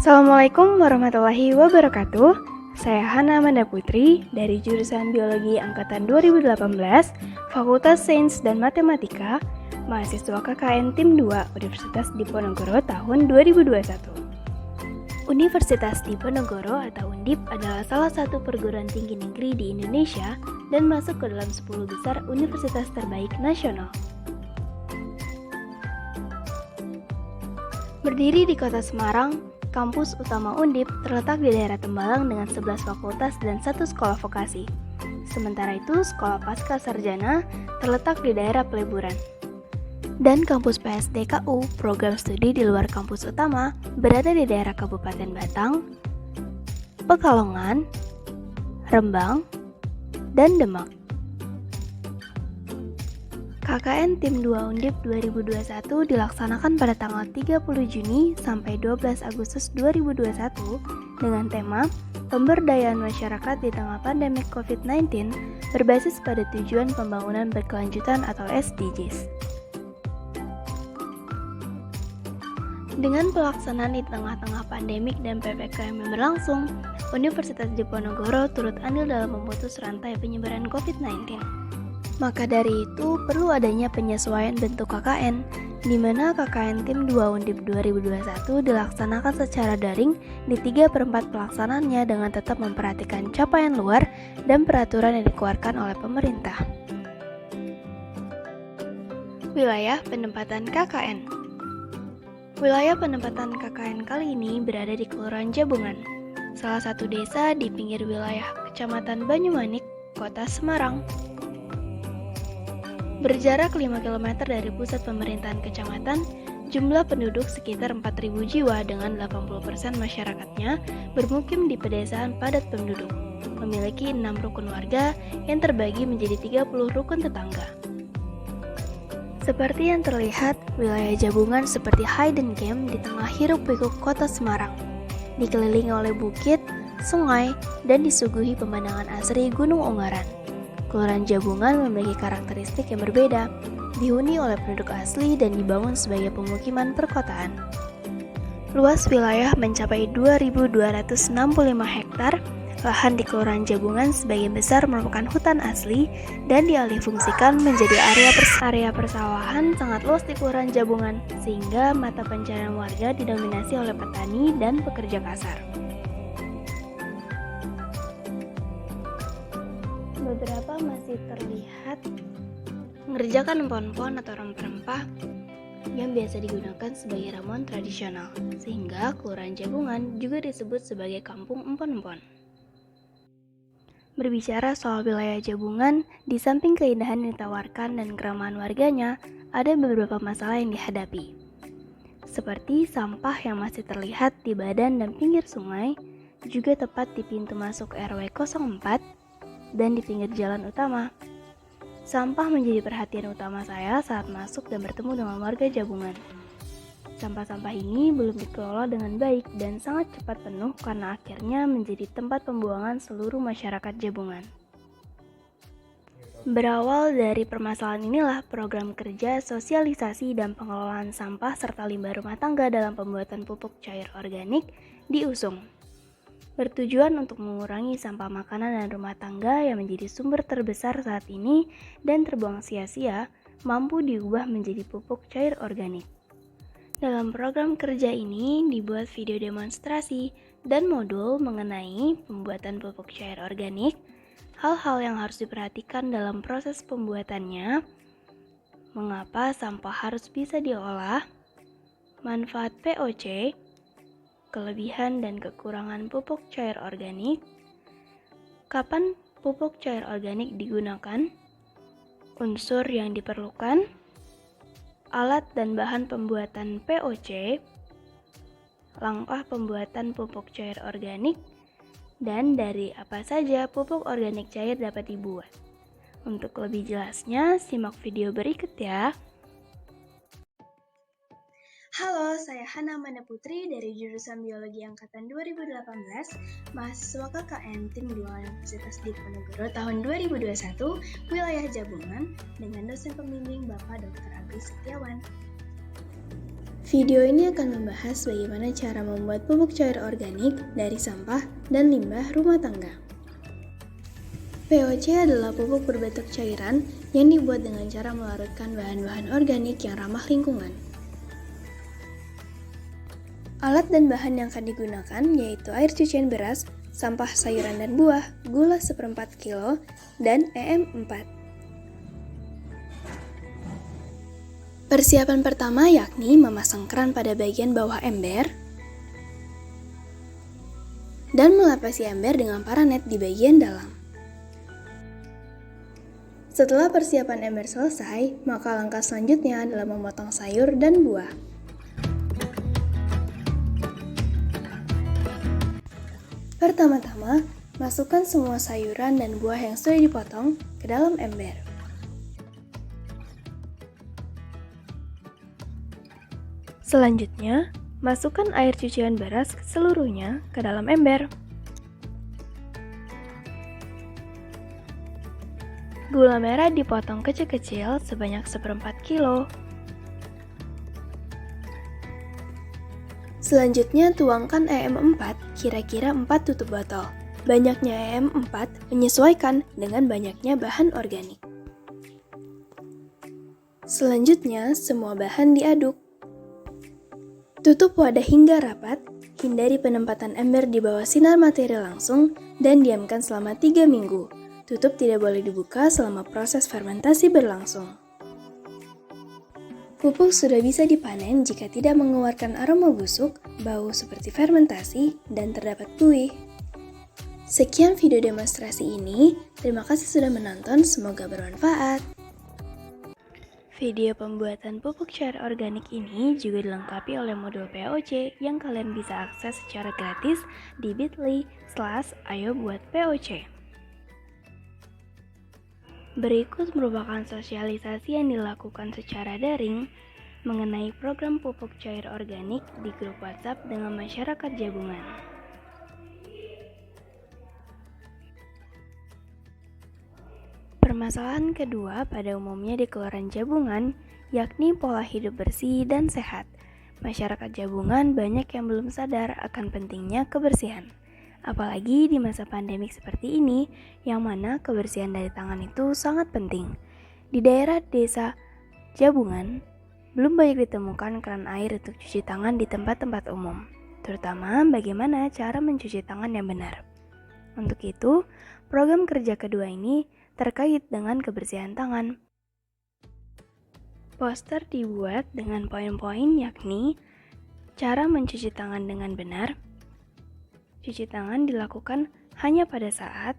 Assalamualaikum warahmatullahi wabarakatuh. Saya Hana Amanda Putri dari jurusan Biologi Angkatan 2018, Fakultas Sains dan Matematika, mahasiswa KKN Tim 2 Universitas Diponegoro tahun 2021. Universitas Diponegoro atau Undip adalah salah satu perguruan tinggi negeri di Indonesia dan masuk ke dalam 10 besar universitas terbaik nasional. Berdiri di kota Semarang, kampus utama Undip terletak di daerah Tembalang dengan 11 fakultas dan 1 sekolah vokasi. Sementara itu, sekolah pasca sarjana terletak di daerah Peleburan. Dan kampus PSDKU, program studi di luar kampus utama, berada di daerah Kabupaten Batang, Pekalongan, Rembang, dan Demak. KKN Tim 2 Undip 2021 dilaksanakan pada tanggal 30 Juni sampai 12 Agustus 2021 dengan tema Pemberdayaan Masyarakat di Tengah Pandemi COVID-19 berbasis pada tujuan pembangunan berkelanjutan atau SDGs. Dengan pelaksanaan di tengah-tengah pandemik dan PPKM yang berlangsung, Universitas Diponegoro turut andil dalam memutus rantai penyebaran COVID-19. Maka dari itu, perlu adanya penyesuaian bentuk KKN, di mana KKN Tim 2 Undip 2021 dilaksanakan secara daring di 3/4 pelaksanaannya dengan tetap memperhatikan capaian luar dan peraturan yang dikeluarkan oleh pemerintah. Wilayah penempatan KKN. Wilayah penempatan KKN kali ini berada di Kelurahan Jabungan, salah satu desa di pinggir wilayah Kecamatan Banyumanik, Kota Semarang. Berjarak 5 km dari pusat pemerintahan kecamatan, jumlah penduduk sekitar 4.000 jiwa dengan 80% masyarakatnya bermukim di pedesaan padat penduduk, memiliki 6 rukun warga yang terbagi menjadi 30 rukun tetangga. Seperti yang terlihat, wilayah Jabungan seperti hidden gem di tengah hiruk-pikuk kota Semarang, dikelilingi oleh bukit, sungai, dan disuguhi pemandangan asri Gunung Ungaran. Kelurahan Jabungan memiliki karakteristik yang berbeda, dihuni oleh penduduk asli dan dibangun sebagai pemukiman perkotaan. Luas wilayah mencapai 2.265 hektar, lahan di Kelurahan Jabungan sebagian besar merupakan hutan asli dan dialihfungsikan menjadi area persawahan sangat luas di Kelurahan Jabungan, sehingga mata pencaharian warga didominasi oleh petani dan pekerja kasar. Beberapa masih terlihat mengerjakan empon-empon atau rempah-rempah yang biasa digunakan sebagai ramuan tradisional, sehingga Kelurahan Jabungan juga disebut sebagai kampung empon-empon. Berbicara soal wilayah Jabungan, di samping keindahan yang ditawarkan dan keramahan warganya, ada beberapa masalah yang dihadapi, seperti sampah yang masih terlihat di badan dan pinggir sungai, juga tepat di pintu masuk RW 04, dan di pinggir jalan utama. Sampah menjadi perhatian utama saya saat masuk dan bertemu dengan warga Jabungan. Sampah-sampah ini belum dikelola dengan baik dan sangat cepat penuh karena akhirnya menjadi tempat pembuangan seluruh masyarakat Jabungan. Berawal dari permasalahan inilah program kerja sosialisasi dan pengelolaan sampah serta limbah rumah tangga dalam pembuatan pupuk cair organik diusung. Bertujuan untuk mengurangi sampah makanan dan rumah tangga yang menjadi sumber terbesar saat ini dan terbuang sia-sia, mampu diubah menjadi pupuk cair organik. Dalam program kerja ini dibuat video demonstrasi dan modul mengenai pembuatan pupuk cair organik, hal-hal yang harus diperhatikan dalam proses pembuatannya, mengapa sampah harus bisa diolah, manfaat POC, kelebihan dan kekurangan pupuk cair organik, kapan pupuk cair organik digunakan, unsur yang diperlukan, alat dan bahan pembuatan POC, langkah pembuatan pupuk cair organik, dan dari apa saja pupuk organik cair dapat dibuat. Untuk lebih jelasnya, simak video berikut ya. Halo, saya Hana Amanda Putri dari jurusan Biologi Angkatan 2018, mahasiswa KKN Tim 2 Universitas Diponegoro tahun 2021, wilayah Jabungan, dengan dosen pembimbing Bapak Dr. Agus Setiawan. Video ini akan membahas bagaimana cara membuat pupuk cair organik dari sampah dan limbah rumah tangga. POC adalah pupuk berbentuk cairan yang dibuat dengan cara melarutkan bahan-bahan organik yang ramah lingkungan. Alat dan bahan yang akan digunakan yaitu air cucian beras, sampah sayuran dan buah, gula 1/4 kilo, dan EM4. Persiapan pertama yakni memasang keran pada bagian bawah ember dan melapisi ember dengan paranet di bagian dalam. Setelah persiapan ember selesai, maka langkah selanjutnya adalah memotong sayur dan buah. Pertama-tama, masukkan semua sayuran dan buah yang sudah dipotong ke dalam ember. Selanjutnya, masukkan air cucian beras seluruhnya ke dalam ember. Gula merah dipotong kecil-kecil sebanyak 1/4 kilo. Selanjutnya tuangkan EM4 kira-kira 4 tutup botol. Banyaknya EM4 menyesuaikan dengan banyaknya bahan organik. Selanjutnya semua bahan diaduk. Tutup wadah hingga rapat, hindari penempatan ember di bawah sinar matahari langsung, dan diamkan selama 3 minggu. Tutup tidak boleh dibuka selama proses fermentasi berlangsung. Pupuk sudah bisa dipanen jika tidak mengeluarkan aroma busuk, bau seperti fermentasi, dan terdapat buih. Sekian video demonstrasi ini, terima kasih sudah menonton, semoga bermanfaat. Video pembuatan pupuk cair organik ini juga dilengkapi oleh modul POC yang kalian bisa akses secara gratis di bit.ly/ayo-buat-POC. Berikut merupakan sosialisasi yang dilakukan secara daring mengenai program pupuk cair organik di grup WhatsApp dengan masyarakat Jabungan. Permasalahan kedua pada umumnya di Kelurahan Jabungan, yakni pola hidup bersih dan sehat. Masyarakat Jabungan banyak yang belum sadar akan pentingnya kebersihan. Apalagi di masa pandemik seperti ini, yang mana kebersihan dari tangan itu sangat penting. Di daerah desa Jabungan, belum banyak ditemukan keran air untuk cuci tangan di tempat-tempat umum, terutama bagaimana cara mencuci tangan yang benar. Untuk itu, program kerja kedua ini terkait dengan kebersihan tangan. Poster dibuat dengan poin-poin yakni cara mencuci tangan dengan benar. Cuci tangan dilakukan hanya pada saat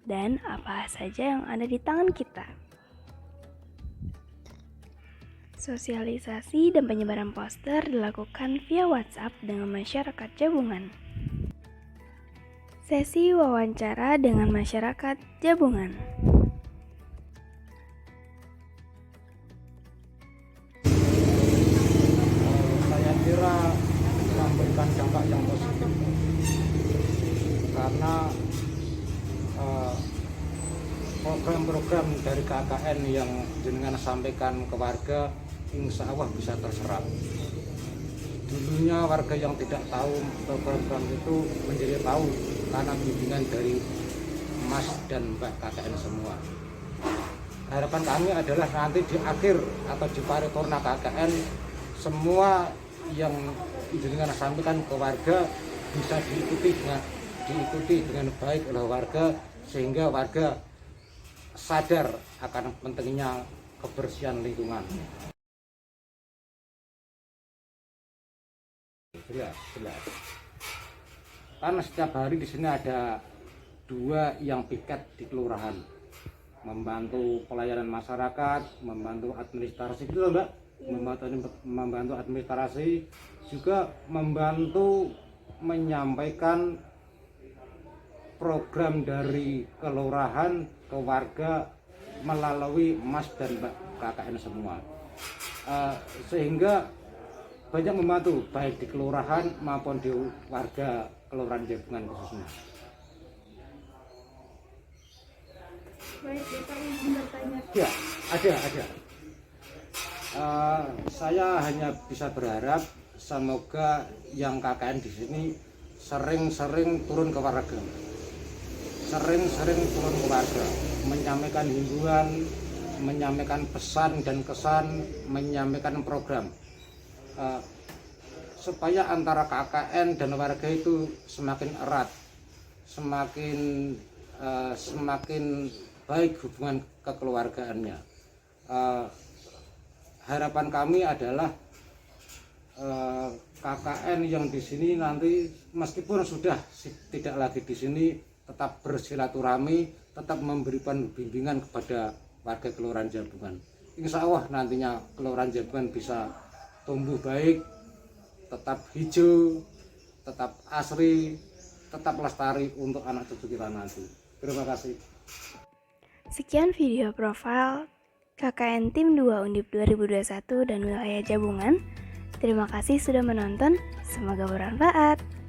dan apa saja yang ada di tangan kita. Sosialisasi dan penyebaran poster dilakukan via WhatsApp dengan masyarakat Jabungan. Sesi wawancara dengan masyarakat Jabungan. Saya kira memberikan dampak yang positif karena program-program dari KKN yang jenengan sampaikan ke warga insya Allah bisa terserap. Dulunya warga yang tidak tahu program itu menjadi tahu karena bimbingan dari Mas dan Mbak KKN semua. Harapan kami adalah nanti di akhir atau di paripurna KKN semua yang jenengan sampaikan ke warga bisa diikuti dengan baik oleh warga sehingga warga sadar akan pentingnya kebersihan lingkungan. Jelas. Karena setiap hari di sini ada 2 yang piket di kelurahan, membantu pelayanan masyarakat, membantu administrasi gitu Mbak, membantu administrasi, juga membantu menyampaikan program dari kelurahan ke warga melalui Mas dan Mbak KKN semua, sehingga banyak membantu baik di kelurahan maupun di warga Kelurahan Jabungan khususnya. Baik, Bapak izin bertanya. Ya, ada. Saya hanya bisa berharap semoga yang KKN di sini sering-sering turun ke warga, menyampaikan himbauan, menyampaikan pesan dan kesan, menyampaikan program, supaya antara KKN dan warga itu semakin erat, semakin baik hubungan kekeluargaannya. Harapan kami adalah KKN yang di sini nanti meskipun sudah tidak lagi di sini tetap bersilaturahmi, tetap memberikan bimbingan kepada warga Kelurahan Jabungan. Insya Allah nantinya Kelurahan Jabungan bisa tumbuh baik, tetap hijau, tetap asri, tetap lestari untuk anak cucu kita nanti. Terima kasih. Sekian video profil KKN Tim 2 Undip 2021 dan wilayah Jabungan. Terima kasih sudah menonton, semoga bermanfaat.